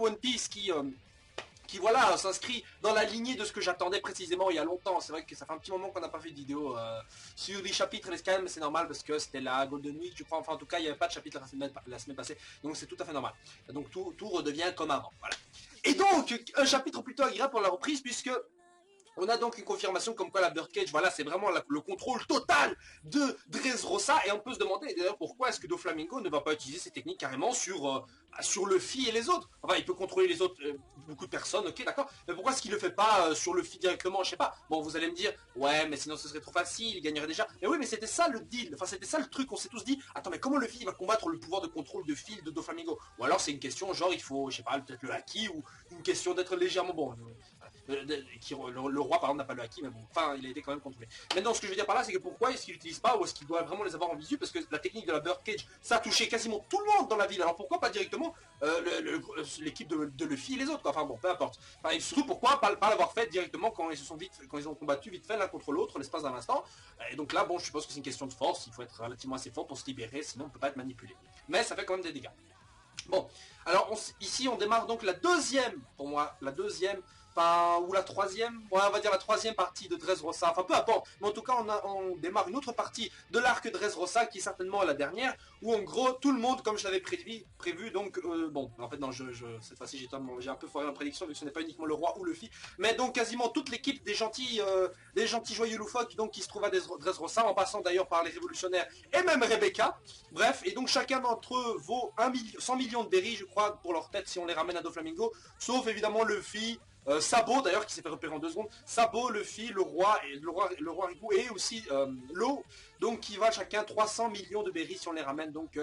One Piece qui voilà, s'inscrit dans la lignée de ce que j'attendais précisément il y a longtemps. C'est vrai que ça fait un petit moment qu'on n'a pas fait de vidéo sur les chapitres SKM, mais c'est normal parce que c'était la Golden Week, je crois. Enfin, en tout cas, il n'y avait pas de chapitre la semaine passée, donc c'est tout à fait normal. Donc tout redevient comme avant, voilà. Et donc, un chapitre plutôt agréable pour la reprise, puisque on a donc une confirmation comme quoi la Birdcage, voilà, c'est vraiment le contrôle total de Dressrosa, et on peut se demander d'ailleurs pourquoi est-ce que Doflamingo ne va pas utiliser ces techniques carrément sur Luffy et les autres. Enfin, il peut contrôler les autres, beaucoup de personnes, ok, d'accord, mais pourquoi est-ce qu'il le fait pas sur Luffy directement, je sais pas. Bon, vous allez me dire, ouais, mais sinon ce serait trop facile, il gagnerait déjà. Mais oui, mais c'était ça le deal, enfin c'était ça le truc, on s'est tous dit, attends, mais comment Luffy va combattre le pouvoir de contrôle de fil de Doflamingo? Ou alors c'est une question genre, il faut, je sais pas, peut-être le haki, ou une question d'être légèrement bon. Le roi par exemple n'a pas le haki, mais bon, enfin il a été quand même contrôlé. Maintenant, ce que je veux dire par là, c'est que pourquoi est-ce qu'il l'utilise pas, ou est-ce qu'il doit vraiment les avoir en visu? Parce que la technique de la Birdcage, ça a touché quasiment tout le monde dans la ville, alors pourquoi pas directement l'équipe de Luffy et les autres, quoi. Enfin bon, peu importe. Enfin, et surtout pourquoi pas l'avoir fait directement quand ils ont combattu vite fait l'un contre l'autre l'espace d'un instant. Et donc là, bon, je suppose que c'est une question de force, il faut être relativement assez fort pour se libérer, sinon on peut pas être manipulé. Mais ça fait quand même des dégâts. Bon, alors ici on démarre donc la deuxième, pour moi, la deuxième, enfin, ou la troisième, ouais, on va dire la troisième partie de Dressrosa, enfin peu importe, mais en tout cas on démarre une autre partie de l'arc Dressrosa qui est certainement la dernière, où en gros tout le monde, comme je l'avais prévu, donc bon, en fait non, cette fois-ci j'ai un peu foiré ma prédiction vu que ce n'est pas uniquement le roi ou Luffy, mais donc quasiment toute l'équipe des gentils joyeux loufoques donc qui se trouvent à Dressrosa, en passant d'ailleurs par les révolutionnaires et même Rebecca, bref, et donc chacun d'entre eux vaut 100 millions de berries je crois pour leur tête si on les ramène à Doflamingo, sauf évidemment Luffy, Sabo d'ailleurs qui s'est fait repérer en 2 secondes, Sabo, Luffy, le roi Riku et aussi Law, donc qui valent chacun 300 millions de berries si on les ramène donc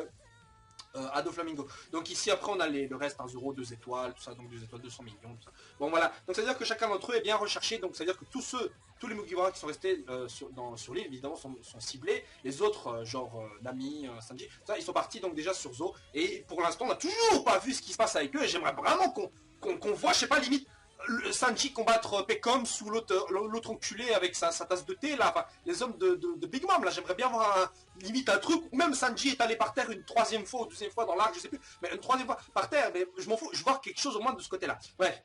à Doflamingo. Donc ici après on a le reste, 1 euro, 2 étoiles, tout ça, donc 2 étoiles, 200 millions, tout ça. Bon voilà, donc ça veut dire que chacun d'entre eux est bien recherché, donc ça veut dire que tous les Mugiwara qui sont restés sur l'île évidemment sont ciblés, les autres genre Nami, Sanji, ça, ils sont partis donc déjà sur Zo, et pour l'instant on n'a toujours pas vu ce qui se passe avec eux, et j'aimerais vraiment qu'on voit, je sais pas, limite Sanji combattre Pecom sous l'autre enculé avec sa tasse de thé là, enfin, les hommes de Big Mom là, j'aimerais bien voir limite un truc où même Sanji est allé par terre une 3e fois ou 2e fois dans l'arc, je sais plus, mais une 3e fois par terre, mais je m'en fous, je vois quelque chose au moins de ce côté là. Bref.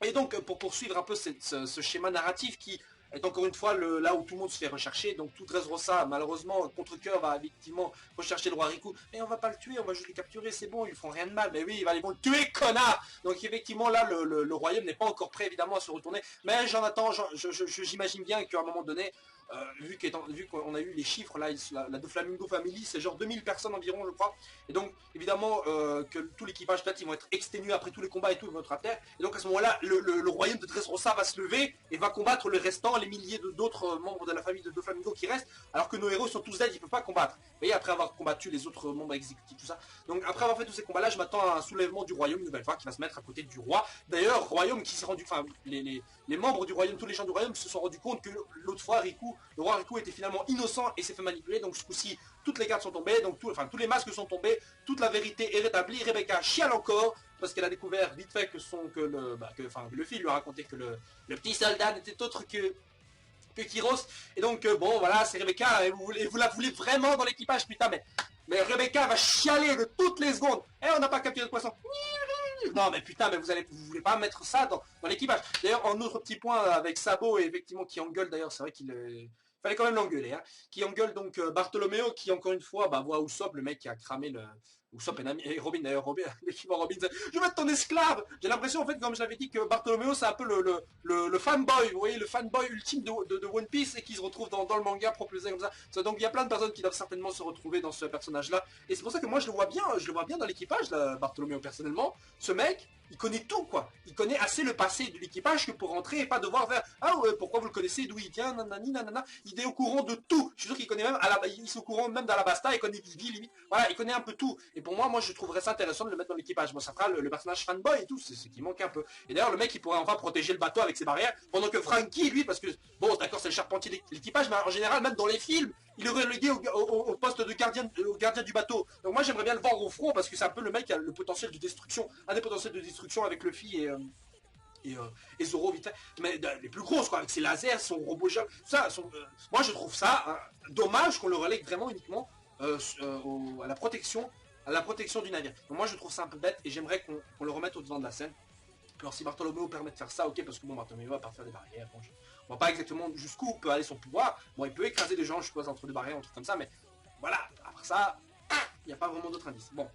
Et donc pour poursuivre un peu ce schéma narratif qui est encore une fois là où tout le monde se fait rechercher, donc tout Dressrosa, malheureusement, contre-cœur va effectivement rechercher le roi Riku, mais on va pas le tuer, on va juste le capturer, c'est bon, ils font rien de mal, mais oui, ils vont le tuer, connard. Donc effectivement là, le royaume n'est pas encore prêt évidemment à se retourner, mais j'en attends, j'imagine bien qu'à un moment donné, vu qu'on a eu les chiffres là, la Doflamingo Family, c'est genre 2000 personnes environ je crois, et donc évidemment que tout l'équipage peut-être ils vont être exténués après tous les combats et tout, ils vont être à terre, et donc à ce moment là le royaume de Dressrosa va se lever et va combattre le restant, les milliers d'autres membres de la famille de Doflamingo qui restent, alors que nos héros sont tous dead, ils peuvent pas combattre. Vous voyez, après avoir combattu les autres membres exécutifs, tout ça, donc après avoir fait tous ces combats là, je m'attends à un soulèvement du royaume une nouvelle fois qui va se mettre à côté du roi. D'ailleurs, royaume qui s'est rendu, enfin les membres du royaume, tous les gens du royaume se sont rendus compte que l'autre fois le roi Riku était finalement innocent et s'est fait manipuler, donc ce coup-ci toutes les cartes sont tombées, donc tous les masques sont tombés, toute la vérité est rétablie. Rebecca chiale encore parce qu'elle a découvert vite fait que Luffy lui a raconté que le petit soldat n'était autre que Kiros, et donc bon voilà, c'est Rebecca, et vous la voulez vraiment dans l'équipage, putain, mais Rebecca va chialer de toutes les secondes. On n'a pas capturé de poisson. Non mais putain, mais vous voulez pas mettre ça dans l'équipage. D'ailleurs, un autre petit point avec Sabo, et effectivement qui engueule, d'ailleurs c'est vrai qu'il fallait quand même l'engueuler, hein, qui engueule donc Bartholoméo, qui encore une fois voit Usopp, le mec qui a cramé le... Usopp et Robin d'ailleurs, l'équivalent Robin, je vais être ton esclave. J'ai l'impression en fait, comme je l'avais dit, que Bartholoméo c'est un peu le fanboy, vous voyez, le fanboy ultime de One Piece, et qui se retrouve dans le manga propulsé comme ça. Donc il y a plein de personnes qui doivent certainement se retrouver dans ce personnage là, et c'est pour ça que moi je le vois bien dans l'équipage, Bartholoméo personnellement. Ce mec, il connaît tout quoi, il connaît assez le passé de l'équipage que pour rentrer et pas devoir faire ah ouais, pourquoi vous le connaissez, d'où il vient, nanani nanana, il est au courant de tout. Je suis sûr qu'il connaît même il est au courant même d'Alabasta, il connaît Vivi limite, voilà, il connaît un peu tout, et pour moi je trouverais ça intéressant de le mettre dans l'équipage. Moi ça fera le personnage fanboy et tout, c'est ce qui manque un peu. Et d'ailleurs le mec il pourrait enfin protéger le bateau avec ses barrières, pendant que Franky lui, parce que bon d'accord c'est le charpentier de l'équipage, mais en général même dans les films il est relégué au poste de gardien du bateau. Donc moi j'aimerais bien le voir au front, parce que c'est un peu le mec qui a le potentiel de destruction, un des potentiels de destruction avec Luffy et Zoro vite fait, mais les plus grosses quoi, avec ses lasers, son robot géant, ça, moi je trouve ça dommage qu'on le relègue vraiment uniquement à la protection à la protection du navire. Donc moi je trouve ça un peu bête et j'aimerais qu'on le remette au devant de la scène. Alors si Bartholoméo permet de faire ça, ok, parce que bon, Bartholoméo va pas faire des barrières. Bon, je vois pas exactement jusqu'où peut aller son pouvoir. Bon, il peut écraser des gens, je suppose, entre deux barrières, un truc comme ça, mais voilà, après ça, il n'y a pas vraiment d'autres indices. Bon.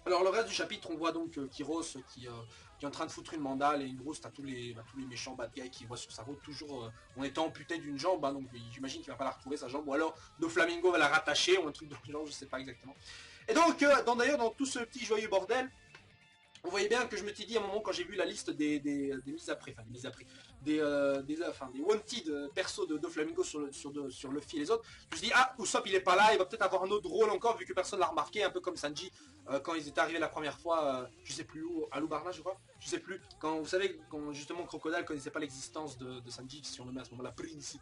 Alors le reste du chapitre, on voit donc Kyros qui est en train de foutre une mandale et une rousse à tous les méchants bad guys qui voient sur sa route, toujours en étant amputé d'une jambe, hein, donc j'imagine qu'il va pas la retrouver sa jambe, ou alors Doflamingo va la rattacher, ou un truc de genre, je sais pas exactement. Et donc, d'ailleurs, dans tout ce petit joyeux bordel, on voyait bien que je me suis dit à un moment quand j'ai vu la liste des mises à prix, enfin des mises à prix, des wanted persos de Doflamingo sur Luffy et les autres, je me suis dit ah Usopp il est pas là, il va peut-être avoir un autre rôle encore vu que personne l'a remarqué, un peu comme Sanji quand ils étaient arrivés la première fois, je sais plus où, à Lubarna je crois, je sais plus, quand vous savez quand justement Crocodile connaissait pas l'existence de Sanji, si on le met à ce moment-là Prince,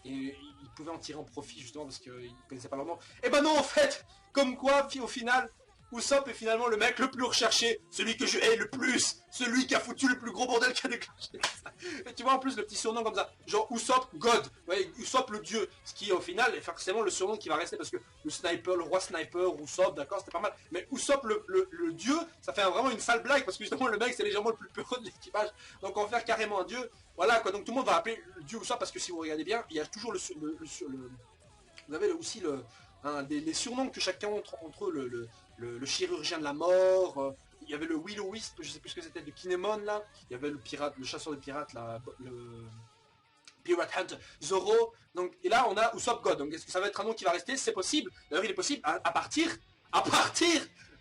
et il pouvait en tirer en profit justement parce qu'il connaissait pas leur nom. Et ben non en fait, comme quoi au final Usopp est finalement le mec le plus recherché, celui que je hais le plus, celui qui a foutu le plus gros bordel qui a déclenché ça. Et tu vois en plus le petit surnom comme ça, genre Usopp God, ouais, Usopp le dieu, ce qui au final est forcément le surnom qui va rester parce que le sniper, le roi sniper, Usopp, d'accord, c'était pas mal, mais Usopp le dieu, ça fait vraiment une sale blague parce que justement le mec c'est légèrement le plus peureux de l'équipage, donc on va faire carrément un dieu, voilà quoi, donc tout le monde va appeler le dieu Usopp parce que si vous regardez bien, il y a toujours vous avez aussi les surnoms que chacun entre eux, le chirurgien de la mort, il y avait le Will o Wisp, je sais plus ce que c'était, de Kinemon là, il y avait le pirate, le chasseur de pirates là, le Pirate Hunter, Zoro, donc, et là on a Usopp God, donc est-ce que ça va être un nom qui va rester? C'est possible, d'ailleurs il est possible à partir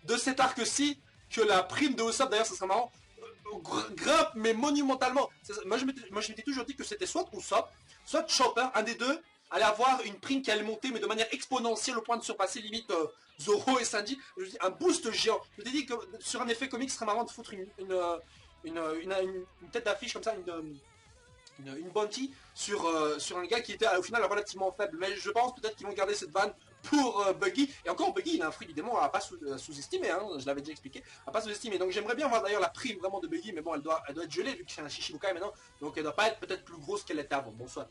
de cet arc-ci, que la prime de Usopp, d'ailleurs ça serait marrant, grimpe mais monumentalement. Moi je m'étais toujours dit que c'était soit Usopp, soit Chopper, un des deux, allait avoir une prime qui allait monter mais de manière exponentielle au point de surpasser limite Zoro et Sanji. Je dis un boost géant. Je t'ai dit que sur un effet comique ce serait marrant de foutre une tête d'affiche comme ça, une bounty sur un gars qui était au final relativement faible. Mais je pense peut-être qu'ils vont garder cette vanne pour Buggy. Et encore Buggy, il a un fruit du démon à pas sous-estimer, hein, je l'avais déjà expliqué, à pas sous-estimer. Donc j'aimerais bien voir d'ailleurs la prime vraiment de Buggy, mais bon, elle doit être gelée vu que c'est un Shichibukai maintenant. Donc elle doit pas être peut-être plus grosse qu'elle était avant. Bon, soit.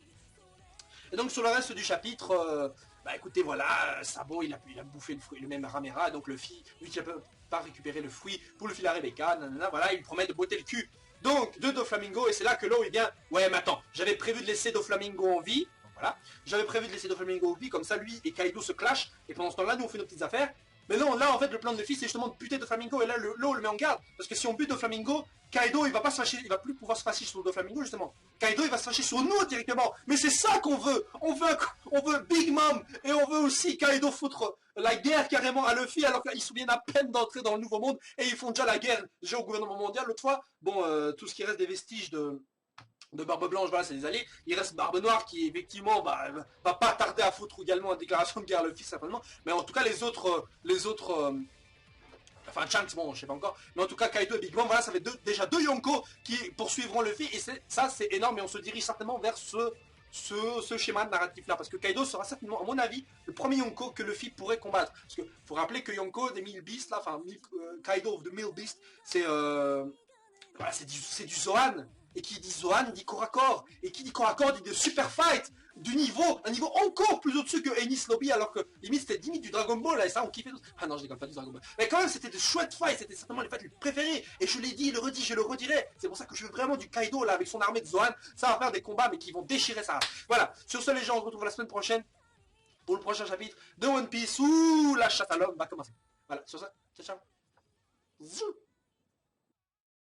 Et donc sur le reste du chapitre, bah écoutez, voilà, Sabo il a bouffé le fruit, le même Ramera, et donc Luffy, lui qui ne peut pas récupérer le fruit pour le filer à Rebecca, nanana, voilà, il promet de botter le cul. Donc, de Doflamingo, et c'est là que l'eau, il vient, ouais, mais attends, j'avais prévu de laisser Doflamingo en vie, donc voilà, j'avais prévu de laisser Doflamingo en vie, comme ça, lui et Kaido se clashent, et pendant ce temps-là, nous, on fait nos petites affaires. Mais non, là, en fait, le plan de Luffy, c'est justement de buter Doflamingo, et là, l'eau le met en garde, parce que si on bute Doflamingo, Kaido, il va pas se fâcher, il va plus pouvoir se fâcher sur Doflamingo, justement. Kaido, il va se fâcher sur nous directement. Mais c'est ça qu'on veut. On veut Big Mom, et on veut aussi Kaido foutre la guerre carrément à Luffy, alors qu'ils se souviennent à peine d'entrer dans le nouveau monde, et ils font déjà la guerre, déjà au gouvernement mondial. L'autre fois, bon, tout ce qui reste des vestiges de Barbe Blanche, voilà, c'est des alliés. Il reste Barbe Noire qui, effectivement, va pas tarder à foutre également une déclaration de guerre à Luffy, certainement. Mais en tout cas, les autres, enfin, Shanks, bon, je sais pas encore. Mais en tout cas, Kaido et Big Mom, voilà, ça fait déjà deux Yonko qui poursuivront Luffy. Et ça, c'est énorme. Et on se dirige certainement vers ce schéma narratif-là. Parce que Kaido sera certainement, à mon avis, le premier Yonko que Luffy pourrait combattre. Parce que faut rappeler que Yonko des 1000 Beasts, là, enfin, Kaido of the 1000 Beasts, c'est voilà, c'est du Zoan. Et qui dit Zoan dit corps à corps. Et qui dit corps à corps dit de super fight. Du niveau, un niveau encore plus au-dessus que Enies Lobby, alors que limite c'était limite du Dragon Ball, là, et ça on kiffait tous. Ah non, je déconne pas du Dragon Ball. Mais quand même, c'était de chouettes fights, c'était certainement les fights les préférés. Et je l'ai dit, le redis, je le redirai. C'est pour ça que je veux vraiment du Kaido, là, avec son armée de Zoan. Ça va faire des combats, mais qui vont déchirer ça. Voilà. Sur ce, les gens, on se retrouve la semaine prochaine pour le prochain chapitre de One Piece où la chasse à l'homme va commencer. Voilà. Sur ça, ciao, ciao. Zou.